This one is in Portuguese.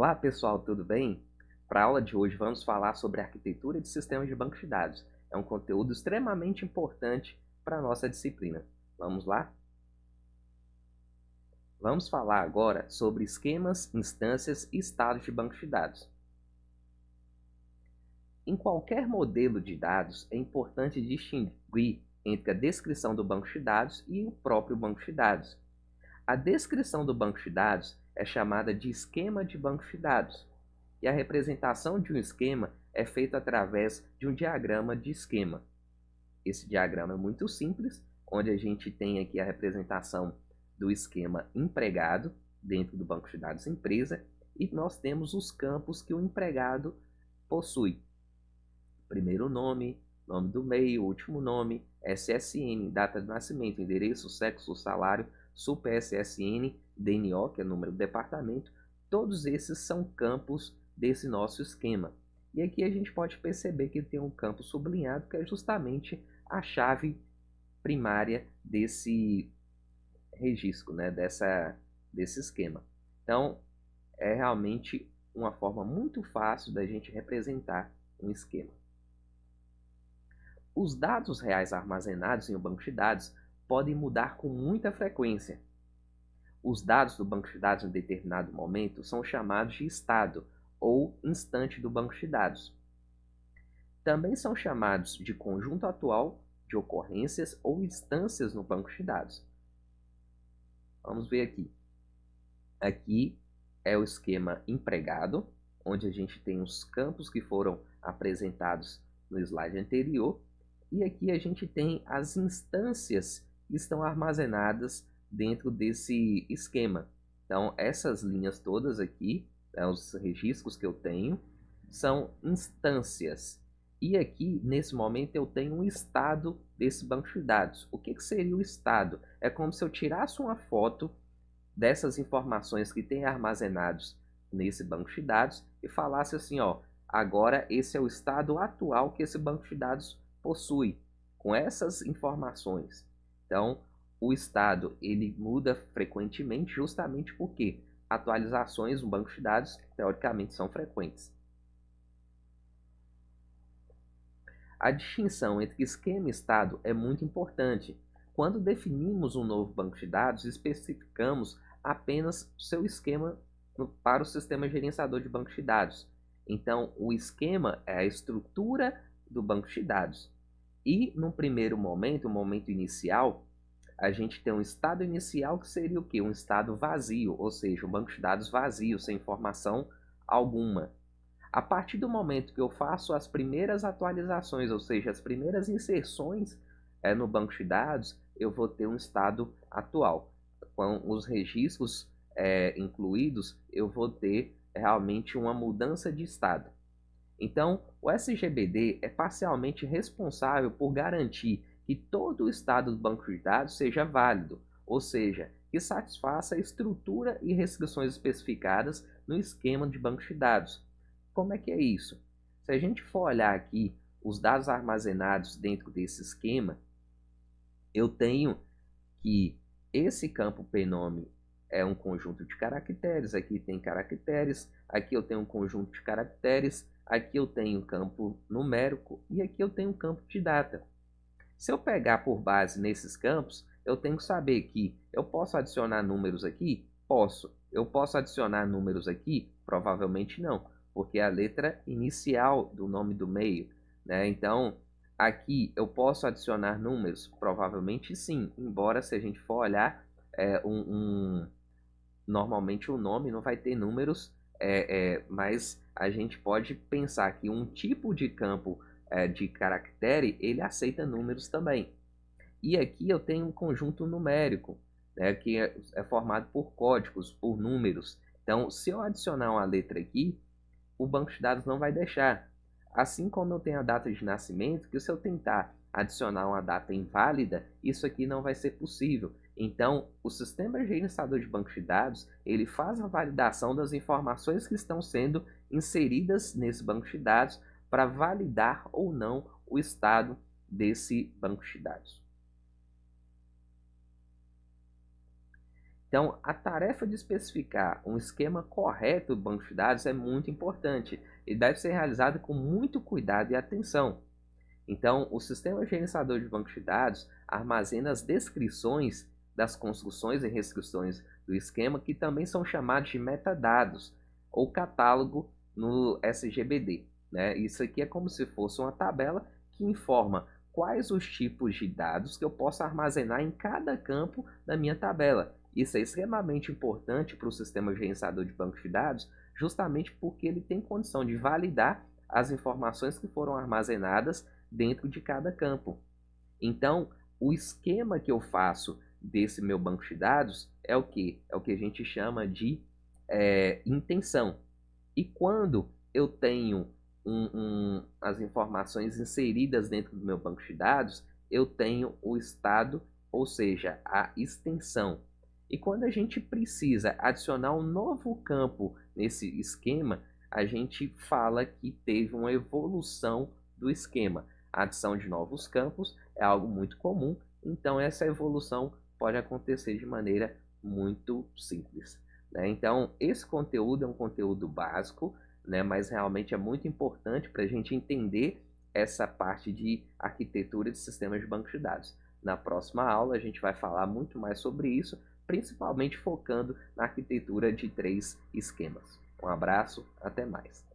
Olá pessoal, tudo bem? Para a aula de hoje vamos falar sobre a arquitetura de sistemas de banco de dados. É um conteúdo extremamente importante para a nossa disciplina. Vamos lá? Vamos falar agora sobre esquemas, instâncias e estados de banco de dados. Em qualquer modelo de dados, é importante distinguir entre a descrição do banco de dados e o próprio banco de dados. A descrição do banco de dados é chamada de esquema de banco de dados, e a representação de um esquema é feita através de um diagrama de esquema. Esse diagrama é muito simples, onde a gente tem aqui a representação do esquema empregado dentro do banco de dados empresa, e nós temos os campos que o empregado possui. Primeiro nome, nome do meio, último nome, SSN, data de nascimento, endereço, sexo, salário, SUP-SSN, DNO, que é número do departamento. Todos esses são campos desse nosso esquema. E aqui a gente pode perceber que tem um campo sublinhado, que é justamente a chave primária desse registro, né, desse esquema. Então, é realmente uma forma muito fácil da gente representar um esquema. Os dados reais armazenados em um banco de dados podem mudar com muita frequência. Os dados do banco de dados em determinado momento são chamados de estado ou instante do banco de dados. Também são chamados de conjunto atual de ocorrências ou instâncias no banco de dados. Vamos ver aqui. Aqui é o esquema empregado, onde a gente tem os campos que foram apresentados no slide anterior. E aqui a gente tem as instâncias que estão armazenadas dentro desse esquema. Então, essas linhas todas aqui, né, os registros que eu tenho, são instâncias. E aqui, nesse momento, eu tenho um estado desse banco de dados. O que seria o estado? É como se eu tirasse uma foto dessas informações que tem armazenados nesse banco de dados e falasse assim, ó, agora esse é o estado atual que esse banco de dados possui, com essas informações. Então, o estado ele muda frequentemente justamente porque atualizações no banco de dados, teoricamente, são frequentes. A distinção entre esquema e estado é muito importante. Quando definimos um novo banco de dados, especificamos apenas seu esquema para o sistema gerenciador de banco de dados. Então, o esquema é a estrutura do banco de dados. E, no primeiro momento, o momento inicial, a gente tem um estado inicial que seria o quê? Um estado vazio, ou seja, um banco de dados vazio, sem informação alguma. A partir do momento que eu faço as primeiras atualizações, ou seja, as primeiras inserções no banco de dados, eu vou ter um estado atual. Com os registros incluídos, eu vou ter realmente uma mudança de estado. Então, o SGBD é parcialmente responsável por garantir que todo o estado do banco de dados seja válido, ou seja, que satisfaça a estrutura e restrições especificadas no esquema de banco de dados. Como é que é isso? Se a gente for olhar aqui os dados armazenados dentro desse esquema, eu tenho que esse campo pnome é um conjunto de caracteres, aqui tem caracteres, aqui eu tenho um conjunto de caracteres, aqui eu tenho um campo numérico e aqui eu tenho um campo de data. Se eu pegar por base nesses campos, eu tenho que saber que eu posso adicionar números aqui? Posso. Eu posso adicionar números aqui? Provavelmente não, porque é a letra inicial do nome do meio, né? Então, aqui eu posso adicionar números? Provavelmente sim, embora se a gente for olhar, normalmente o nome não vai ter números, mas a gente pode pensar que um tipo de campo de caractere, ele aceita números também. E aqui eu tenho um conjunto numérico, né, que é formado por códigos, por números. Então, se eu adicionar uma letra aqui, o banco de dados não vai deixar. Assim como eu tenho a data de nascimento, que se eu tentar adicionar uma data inválida, isso aqui não vai ser possível. Então, o sistema gerenciador de banco de dados, ele faz a validação das informações que estão sendo inseridas nesse banco de dados para validar ou não o estado desse banco de dados. Então, a tarefa de especificar um esquema correto do banco de dados é muito importante e deve ser realizada com muito cuidado e atenção. Então, o sistema gerenciador de banco de dados armazena as descrições das construções e restrições do esquema, que também são chamados de metadados ou catálogo no SGBD. Né? Isso aqui é como se fosse uma tabela que informa quais os tipos de dados que eu posso armazenar em cada campo da minha tabela. Isso é extremamente importante para o sistema gerenciador de banco de dados, justamente porque ele tem condição de validar as informações que foram armazenadas dentro de cada campo. Então, o esquema que eu faço desse meu banco de dados é o que? É o que a gente chama de intenção. E quando eu tenho as informações inseridas dentro do meu banco de dados, eu tenho o estado, ou seja, a extensão. E quando a gente precisa adicionar um novo campo nesse esquema, a gente fala que teve uma evolução do esquema. A adição de novos campos é algo muito comum, então essa evolução pode acontecer de maneira muito simples. Né? Então, esse conteúdo é um conteúdo básico, né? Mas realmente é muito importante para a gente entender essa parte de arquitetura de sistemas de banco de dados. Na próxima aula, a gente vai falar muito mais sobre isso, principalmente focando na arquitetura de 3 esquemas. Um abraço, até mais.